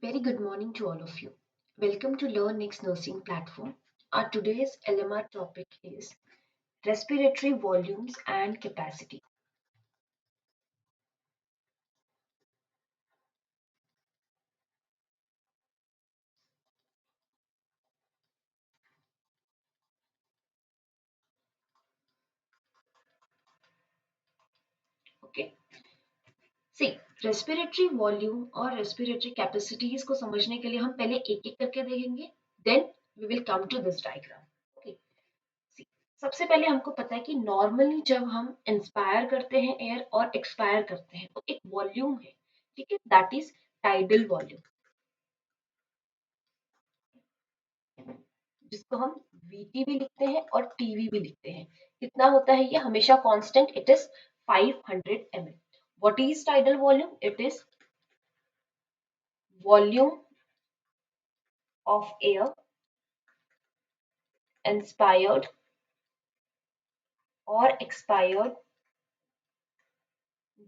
Very good morning to all of you. Welcome to Learn Next Nursing platform. Our today's LMR topic is respiratory volumes and capacity. Okay. See, respiratory volume और respiratory capacities को समझने के लिए हम पहले एक एक करके देखेंगे. Then we will come to this diagram. Okay. See, सबसे पहले हमको पता है कि नॉर्मली जब हम इंस्पायर करते हैं एयर और एक्सपायर करते हैं तो एक वॉल्यूम है. ठीक है, दैट इज टाइडल वॉल्यूम, जिसको हम VT भी लिखते हैं और TV भी लिखते हैं. कितना होता है ये? हमेशा constant. It is 500 ml. What is tidal volume? It is volume of air inspired और एक्सपायर्ड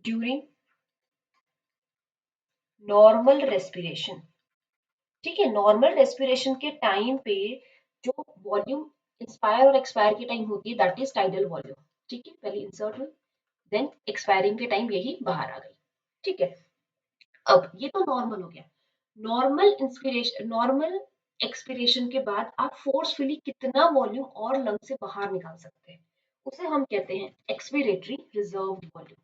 ड्यूरिंग नॉर्मल रेस्पिरेशन. ठीक है, नॉर्मल रेस्पिरेशन के टाइम पे जो वॉल्यूम इंस्पायर और एक्सपायर के टाइम होती है दैट इज टाइडल वॉल्यूम. ठीक है, पहले इंसर्ट हुई, देन एक्सपायरिंग के टाइम यही बाहर आ गई. ठीक है, अब ये तो नॉर्मल हो गया. नॉर्मल इंस्पिरेशन, नॉर्मल एक्सपिरेशन के बाद आप फोर्सफुली कितना वॉल्यूम और लंग से बाहर निकाल सकते हैं, उसे हम कहते हैं expiratory reserved volume.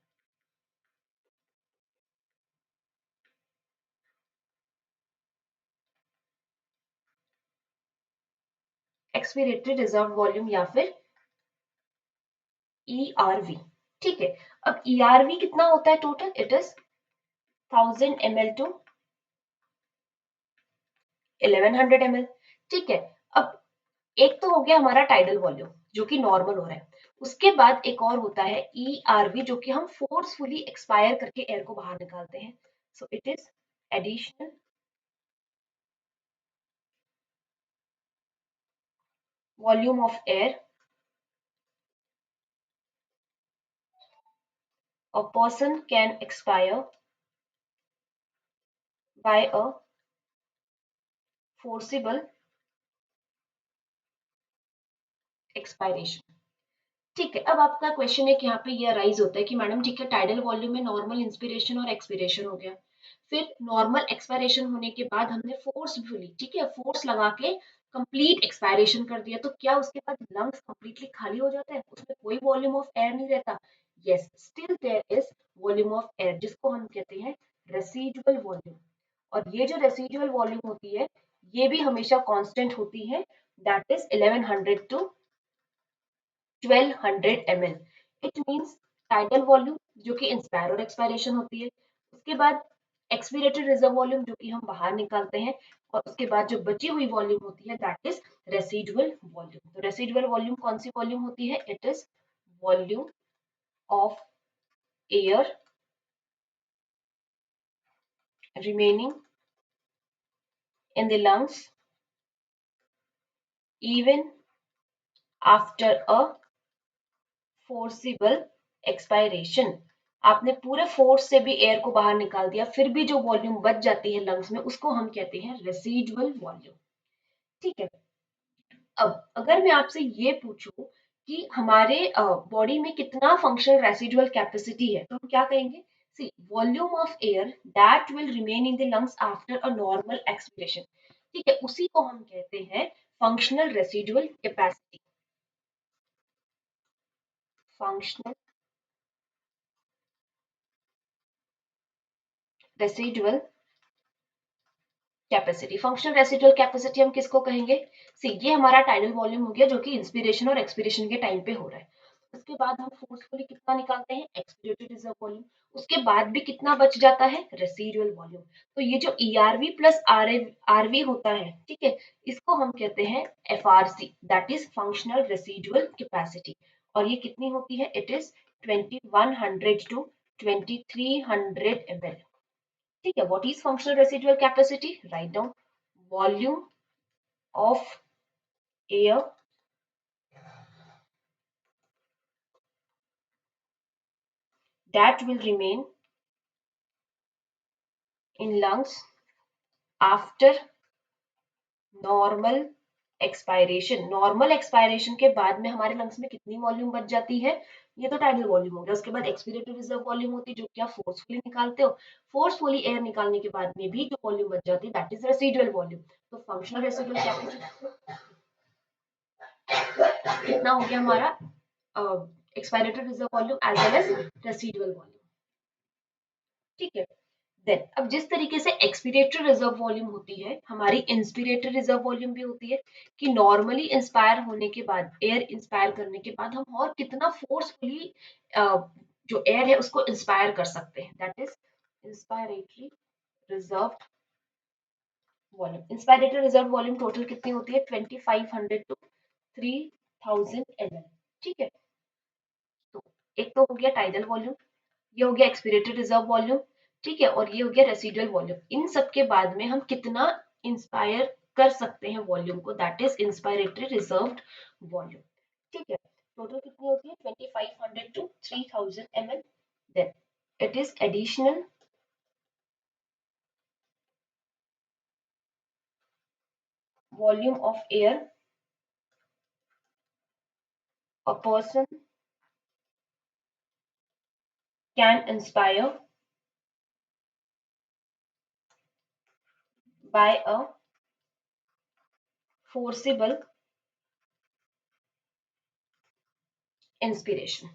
Expiratory reserved volume या फिर ERV. ठीक है, अब ERV कितना होता है total? It is 1000 ml to 1100 ml. ठीक है, अब एक तो हो गया हमारा टाइडल वॉल्यूम जो कि नॉर्मल हो रहा है. उसके बाद एक और होता है ERV जो कि हम फोर्सफुली एक्सपायर करके एयर को बाहर निकालते हैं. So it is additional volume of air a person can expire by a forcible expiration. ठीक है, अब आपका क्वेश्चन है कि यहाँ पे ये राइज होता है कि मैडम ठीक है, टाइडल वॉल्यूम में नॉर्मल इंस्पिरेशन और एक्सपिरेशन हो गया, फिर नॉर्मल एक्सपायरेशन होने के बाद हमने फोर्सफुली, ठीक है, फोर्स लगा के कंप्लीट एक्सपायरेशन कर दिया, तो क्या उसके बाद लंग्स कंप्लीटली खाली हो जाते हैं, उसमें कोई वॉल्यूम ऑफ एयर नहीं रहता? Yes, still there is volume of air, जिसको हम कहते हैं रेसिडुअल वॉल्यूम. और ये जो रेसिडुअल वॉल्यूम होती है ये भी हमेशा कांस्टेंट होती है, that is 1100 to 1200 ml. It means tidal volume जो कि इंस्पायर और एक्सपायरेशन होती है, उसके बाद एक्सपिरेटरी रिजर्व वॉल्यूम जो कि हम बाहर निकालते हैं, और उसके बाद जो बची हुई वॉल्यूम होती है दैट इज रेसिडुअल वॉल्यूम. तो रेसिडुअल वॉल्यूम कौन सी वॉल्यूम होती है? It is volume of air remaining in the lungs even after a forcible expiration. आपने पूरे फोर्स से भी एयर को बाहर निकाल दिया, फिर भी जो वॉल्यूम बच जाती है लंग्स में उसको हम कहते हैं रेसिडुअल वॉल्यूम. ठीक है, अब अगर मैं आपसे ये पूछूं कि हमारे बॉडी में कितना फंक्शनल रेसिडुअल कैपेसिटी है, तो हम क्या कहेंगे? See, volume of air that will remain in the lungs after a normal expiration. ठीक है, उसी को हम कहते हैं functional residual capacity. Functional residual capacity. Functional residual capacity हम किसको कहेंगे? सी, ये हमारा टाइडल वॉल्यूम हो गया जो कि इंस्पिरेशन और एक्सपिरेशन के टाइम पे हो रहा है. उसके बाद हम फोर्सफुली कितना निकालते हैं? Expiratory reserve volume. उसके बाद भी कितना बच जाता है? Residual volume. तो ये जो ERV प्लस RV होता है, ठीक है, इसको हम कहते हैं FRC, that is functional residual capacity. और ये कितनी होती है? It is 2100 to 2300 ml. ठीक है, what is functional residual capacity? Right down volume of air that will remain in lungs after normal expiration. Normal expiration के बाद में हमारे लंग्स में कितनी वॉल्यूम बच जाती है? ये तो टाइडल वॉल्यूम हो गया। उसके बाद एक्सपीरेटरी रिजर्व वॉल्यूम होती है जो कि आप फोर्सफुली निकालते हो। फोर्सफुली एयर निकालने के बाद में भी जो वॉल्यूम बच जाती है दैट इज रेसिडुअल वॉल्यूम। तो फंक्शनल रेसिडुअल कैपेसिटी कितना हो गया हमारा? Expiratory reserve volume as well as residual volume. ठीक है। देन अब जिस तरीके से एक्सपीरेटरी रिजर्व वॉल्यूम होती है, हमारी इंस्पिरेटरी रिजर्व वॉल्यूम भी होती है कि नॉर्मली इंस्पायर होने के बाद, एयर इंस्पायर करने के बाद हम और कितना फोर्सफुली जो एयर है उसको इंस्पायर कर सकते हैं, that is inspiratory reserve volume. Inspiratory reserve volume total कितनी होती है? 2500 टू 3000 ml। ठीक है। तो एक तो हो गया टाइडल वॉल्यूम, ये हो गया एक्सपीरेटरी रिजर्व वॉल्यूम, ठीक है, और ये हो गया रेसिडुअल वॉल्यूम। इन सब के बाद में हम कितना इंस्पायर कर सकते हैं वॉल्यूम को, that is inspiratory reserved volume. ठीक है। टोटल कितनी होती है? 2500 to 3000 ml। Then it is additional volume of air a person can inspire by a forcible inspiration।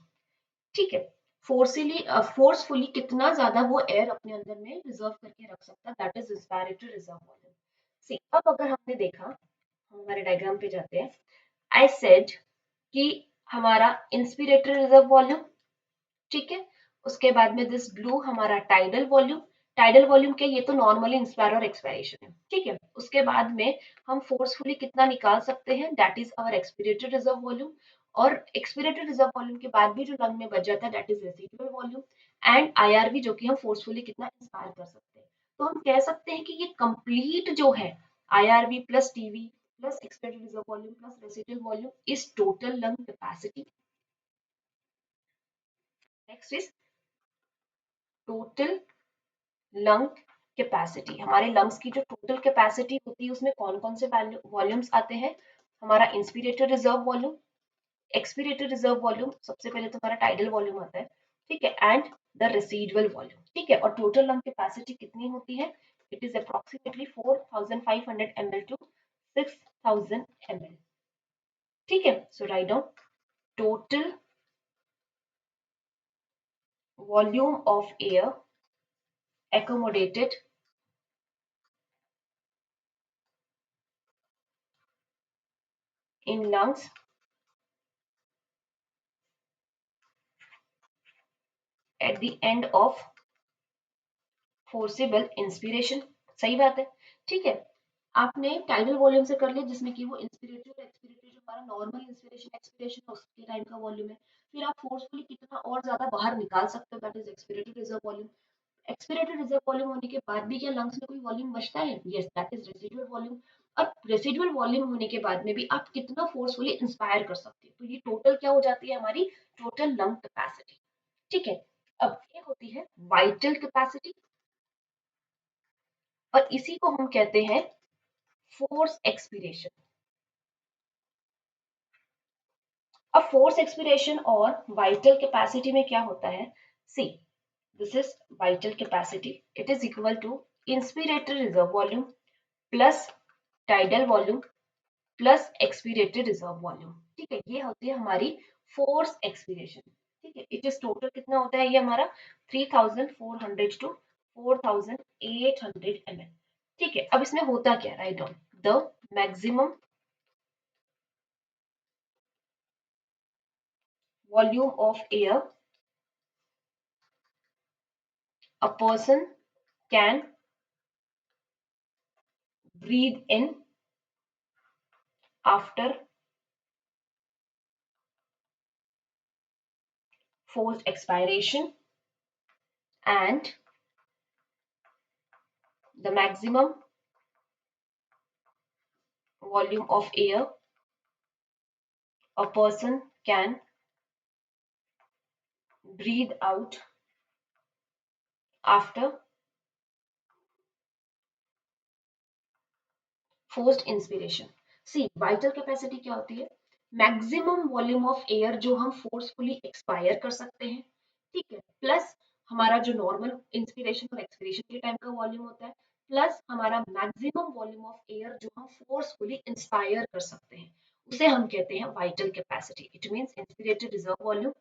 ठीक है। फोर्सफुली कितना ज्यादा वो एयर अपने अंदर में रिजर्व करके रख सकता है, that is inspiratory reserve volume. See अब अगर हमने देखा, हम हमारे डायग्राम पे जाते हैं। आई सेड कि हमारा इंस्पिरेटरी रिजर्व वॉल्यूम, ठीक है, उसके बाद में दिस ब्लू हमारा टाइडल वॉल्यूम। टाइडल वॉल्यूम के ये तो नॉर्मली इंस्पायर और एक्सपायरेशन है, ठीक है। उसके बाद में हम फोर्सफुली कितना निकाल सकते हैं, that is our expiratory reserve volume. और एक्सपीरेटरी रिजर्व वॉल्यूम के बाद भी जो लंग में बच जाता है that is residual volume. And IRV जो कि हम फोर्सफुली कितना इंस्पायर कर सकते हैं। तो हम कह सकते हैं कि ये कंप्लीट जो है IRV plus TV plus expiratory reserve volume plus residual volume is total lung capacity. Next is total lung capacity. हमारे लंग्स की जो टोटल कैपेसिटी होती है उसमें कौन कौन से वॉल्यूम्स आते हैं? हमारा inspiratory reserve volume, expiratory reserve volume, सबसे पहले तो हमारा टाइडल वॉल्यूम आता है, ठीक है, एंड द रेसिडुअल वॉल्यूम। ठीक है। और टोटल लंग कैपेसिटी कितनी होती है? It is approximately 4500 ml to 6000 ml। ठीक है। So write down total volume of air accommodated in lungs at the end of forcible inspiration. सही बात है। ठीक है। आपने टाइडल वॉल्यूम से कर लिया जिसमें कि वो इंस्पिरेटरी और एक्सपिरेटरी जो हमारा नॉर्मल इंस्पिरेशन एक्सपिरेशन है उसके टाइम का वॉल्यूम है। फिर आप फोर्सफुली कितना और ज्यादा बाहर निकाल सकते हो, that is expiratory reserve volume. Expiratory reserve volume होने के बाद भी क्या लंग्स में कोई वॉल्यूम बचता है? Yes, that is residual volume. और रेसिडुअल वॉल्यूम होने के बाद में भी आप कितना फोर्सफुली इंस्पायर कर सकते हो, तो ये टोटल क्या हो जाती है? हमारी टोटल लंग कैपेसिटी। ठीक है। अब ये होती है वाइटल कैपेसिटी और इसी को हम कहते हैं फोर्स एक्सपिरेशन। अब फोर्स एक्सपिरेशन और वाइटल कैपेसिटी में क्या होता है? See this is vital capacity, it is equal to inspiratory reserve volume plus tidal volume plus expiratory reserve volume. ठीक है। ये होती है हमारी फोर्स एक्सपिरेशन। ठीक है। इट इज टोटल कितना होता है ये हमारा? 3400 टू 4800 ml। ठीक है। अब इसमें होता क्या? Write down the maximum volume of air a person can breathe in after forced expiration, and the maximum volume of air a person can breathe out after forced inspiration. See vital capacity क्या होती है? Maximum volume of air जो हम forcefully expire कर सकते हैं, ठीक है, प्लस हमारा जो नॉर्मल इंस्पिरेशन और एक्सपिरेशन के टाइम का वॉल्यूम होता है, प्लस हमारा मैक्सिमम वॉल्यूम ऑफ एयर जो हम फोर्सफुली इंस्पायर कर सकते हैं, उसे हम कहते हैं vital capacity. It means inspirated reserve volume,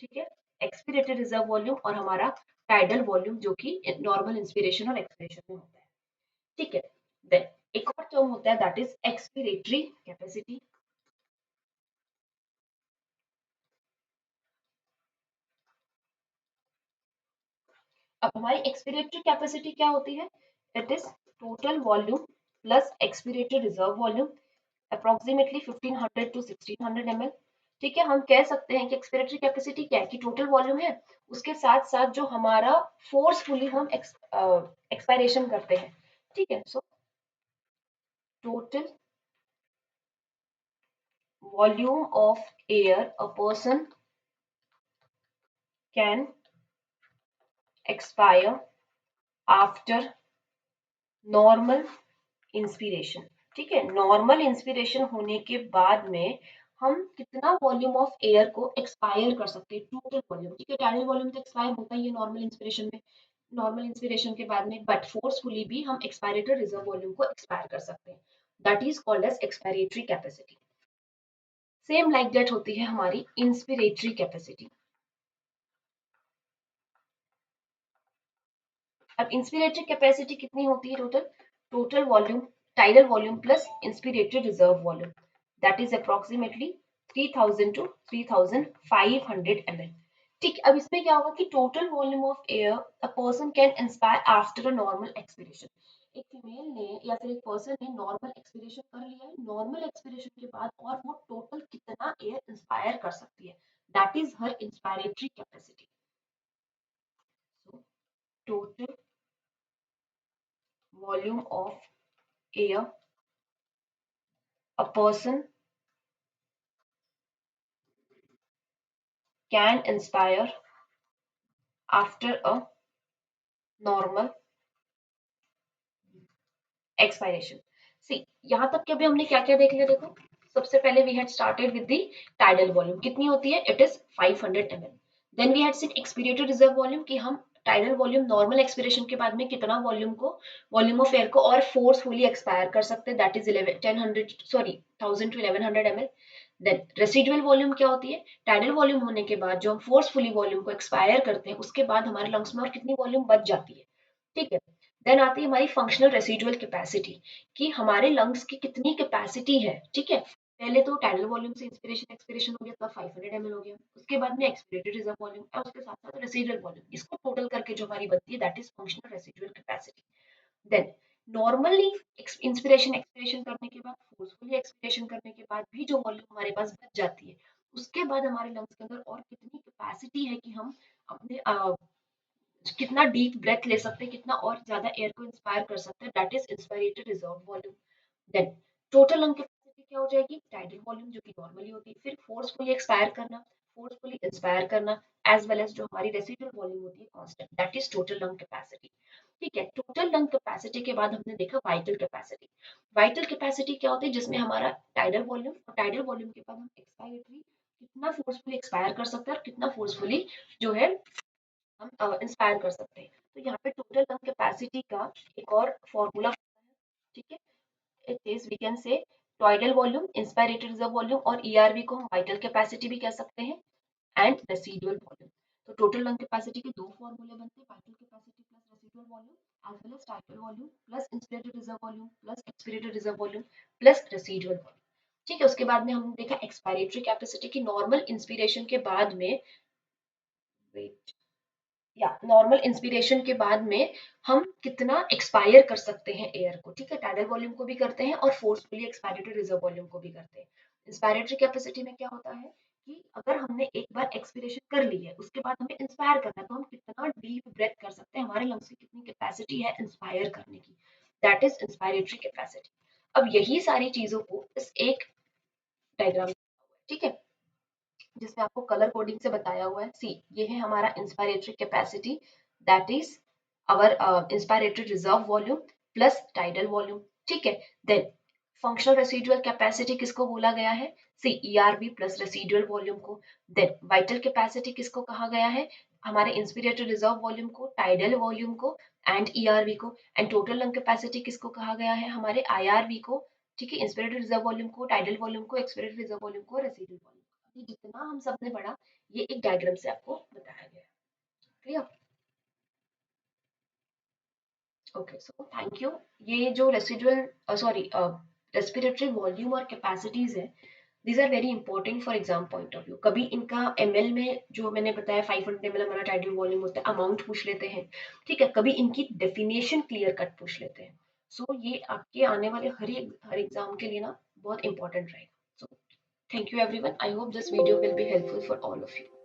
ठीक है, एक्सपिरेटेड रिजर्व वॉल्यूम और हमारा टाइडल वॉल्यूम जो कि नॉर्मल इंस्पिरेशन और एक्सपिरेशन में होता है, ठीक है। देन एक और टर्म होता है दैट इज एक्सपिरेटरी कैपेसिटी। अब हमारी एक्सपिरेटरी कैपेसिटी क्या होती है? It is total volume plus expiratory reserve volume approximately 1500 to 1600 ml। ठीक है, हम कह सकते हैं कि एक्सपिरेटरी कैपेसिटी क्या है कि टोटल वॉल्यूम है, उसके साथ साथ जो हमारा फोर्सफुली हम एक्सपायरेशन करते हैं, ठीक है। So total volume of air a person can expire after normal inspiration, ठीक है, नॉर्मल इंस्पिरेशन होने के बाद में हम कितना वॉल्यूम ऑफ एयर को एक्सपायर कर सकते हैं, टोटल वॉल्यूम, ठीक है। टाइडल वॉल्यूम तो एक्सपायर होता ही है नॉर्मल इंस्पिरेशन में, नॉर्मल इंस्पिरेशन के बाद में, बट फोर्सफुली भी हम एक्सपायरेटेड रिजर्व वॉल्यूम को एक्सपायर कर सकते हैं, that is called as expiratory capacity. Same like that होती है हमारी इंस्पिरेटरी कैपेसिटी। अब इंस्पिरेटरी कैपेसिटी कितनी होती है? Total total volume, tidal volume plus inspiratory reserve volume, that is approximately 3000 to 3500 ml। ठीक, अब इसमें क्या होगा कि total volume of air a person can inspire after a normal expiration. एक फीमेल ने या फिर एक पर्सन ने नॉर्मल एक्सपिरेशन कर लिया है, नॉर्मल एक्सपिरेशन के बाद और वो टोटल कितना एयर इंस्पायर कर सकती है, that is her inspiratory capacity. So total volume of air a person can inspire after a normal expiration। सी यहाँ तक के अभी हमने क्या क्या देख लिया, देखो सबसे पहले we had started with the tidal volume, कितनी होती है? It is 500 ml। Then we had seen expirated reserve volume कि हम टाइडल वॉल्यूम नॉर्मल एक्सपिरेशन के बाद में कितना वॉल्यूम को, वॉल्यूम ऑफ एयर को और फोर्सफुली एक्सपायर कर सकते हैं, that is 1000 to 1100 ml। Then residual volume क्या होती है? टाइडल वॉल्यूम होने के बाद जो हम फोर्सफुली वॉल्यूम को एक्सपायर करते हैं उसके बाद हमारे लंग्स में और कितनी वॉल्यूम बच जाती है, ठीक है। देन आती है हमारी फंक्शनल रेसिडुअल कैपेसिटी कि हमारे लंग्स की कितनी कैपेसिटी है, ठीक है। पहले तो टाइडल वॉल्यूम से इंस्पिरेशन एक्सपिरेशन हो गया, तब 500 ml हो गया, उसके बाद में एक्सपिरेटेड रिजर्व वॉल्यूम और उसके साथ साथ रेसिडुअल वॉल्यूम, इसको टोटल करके जो हमारी बनती है that is functional residual capacity. Then normally inspiration expiration करने के बाद, फोर्सफुली एक्सपिरेशन करने के बाद भी जो वॉल्यूम हमारे पास बच जाती है, उसके बाद हमारे लंग्स के अंदर और कितनी कैपेसिटी है कि हम अपने कितना डीप ब्रेथ ले सकते हैं, कितना और ज्यादा एयर को इंस्पायर कर सकते हैं, that is inspirated reserve volume. Then total lung capacity क्या हो जाएगी? टाइडल वॉल्यूम जो कि नॉर्मली होती है, फिर फोर्सफुली एक्सपायर करना, फोर्सफुली इंस्पायर करना, एज वेल एज जो हमारी रेसिडुअल वॉल्यूम होती है constant, that is total lung capacity. ठीक है, टोटल लंग कैपेसिटी के बाद हमने देखा वाइटल कैपेसिटी। वाइटल कैपेसिटी क्या होती है? जिसमें हमारा टाइडल वॉल्यूम और टाइडल वॉल्यूम के बाद हम एक्सपायरेटरी कितना फोर्सफुली एक्सपायर कर सकते हैं और कितना फोर्सफुली जो है हम इंस्पायर कर सकते हैं। तो यहाँ पे टोटल लंग कैपेसिटी का एक और फॉर्मूला, ठीक है, it is we can say tidal volume, inspirated reserve volume और ईआरवी को हम वाइटल कैपेसिटी भी कह सकते हैं, एंड रेसिडुअल वॉल्यूम। तो टोटल लंग कैपेसिटी के दो फॉर्मूले बनते हैं, vital capacity plus residual volume as well as tidal volume plus inspirated reserve volume plus expirated reserve volume plus residual volume. ठीक है, उसके बाद में हमने देखा एक्सपायरेटरी कैपेसिटी की नॉर्मल इंस्पिरेशन के बाद में, वेट या नॉर्मल इंस्पिरेशन के बाद में हम कितना एक्सपायर कर सकते हैं एयर को, ठीक है। टाइडल वॉल्यूम को भी करते हैं और फोर्सफुली एक्सपायरेटरी रिजर्व वॉल्यूम को भी करते हैं। इंस्पायरेटरी कैपेसिटी में क्या होता है कि अगर हमने एक बार एक्सपिरेशन कर ली है, उसके बाद हमें इंस्पायर करना है, तो हम कितना डीप ब्रेथ कर सकते हैं, हमारे लंग्स की कितनी कैपेसिटी है इंस्पायर करने की, दैट इज इंस्पायरेटरी कैपेसिटी। अब यही सारी चीजों को इस एक डायग्राम, ठीक है, जिसमें आपको कलर कोडिंग से बताया हुआ है। सी ये है हमारा inspiratory capacity, that is our inspiratory reserve volume plus tidal volume, ठीक है। देन फंक्शनल रेसिडुअल कैपेसिटी किसको बोला गया है? सी ईआरवी प्लस रेसिडुअल वॉल्यूम को। देन वाइटल कैपेसिटी किसको कहा गया है? हमारे इंस्पिरेटरी रिजर्व वॉल्यूम को, टाइडल वॉल्यूम को एंड ईआरवी को। एंड टोटल लंग कैपेसिटी किसको कहा गया है? हमारे आईआरवी को, ठीक है, इंस्पिरेटरी रिजर्व वॉल्यूम को, टाइडल वॉल्यूम को, एक्सपिरेटरी रिजर्व वॉल्यूम को, रेसिडुअल वॉल्यूम को। ये जितना हम सबने पढ़ा ये एक डायग्राम से आपको बताया गया है। Clear? Okay, so thank you. ये जो रेसिडुअल रेस्पिरेटरी वॉल्यूम और कैपेसिटीज है, these are very important for exam point of view. कभी इनका एमएल में जो मैंने बताया 500 ml हमारा टाइडल वॉल्यूम होता है, अमाउंट पूछ लेते हैं, ठीक है, कभी इनकी डेफिनेशन क्लियर कट पूछ लेते हैं। सो ये आपके आने वाले हर एग्जाम के लिए ना बहुत इंपॉर्टेंट रहेगा। सो thank you everyone, I hope this video will be helpful for all of you.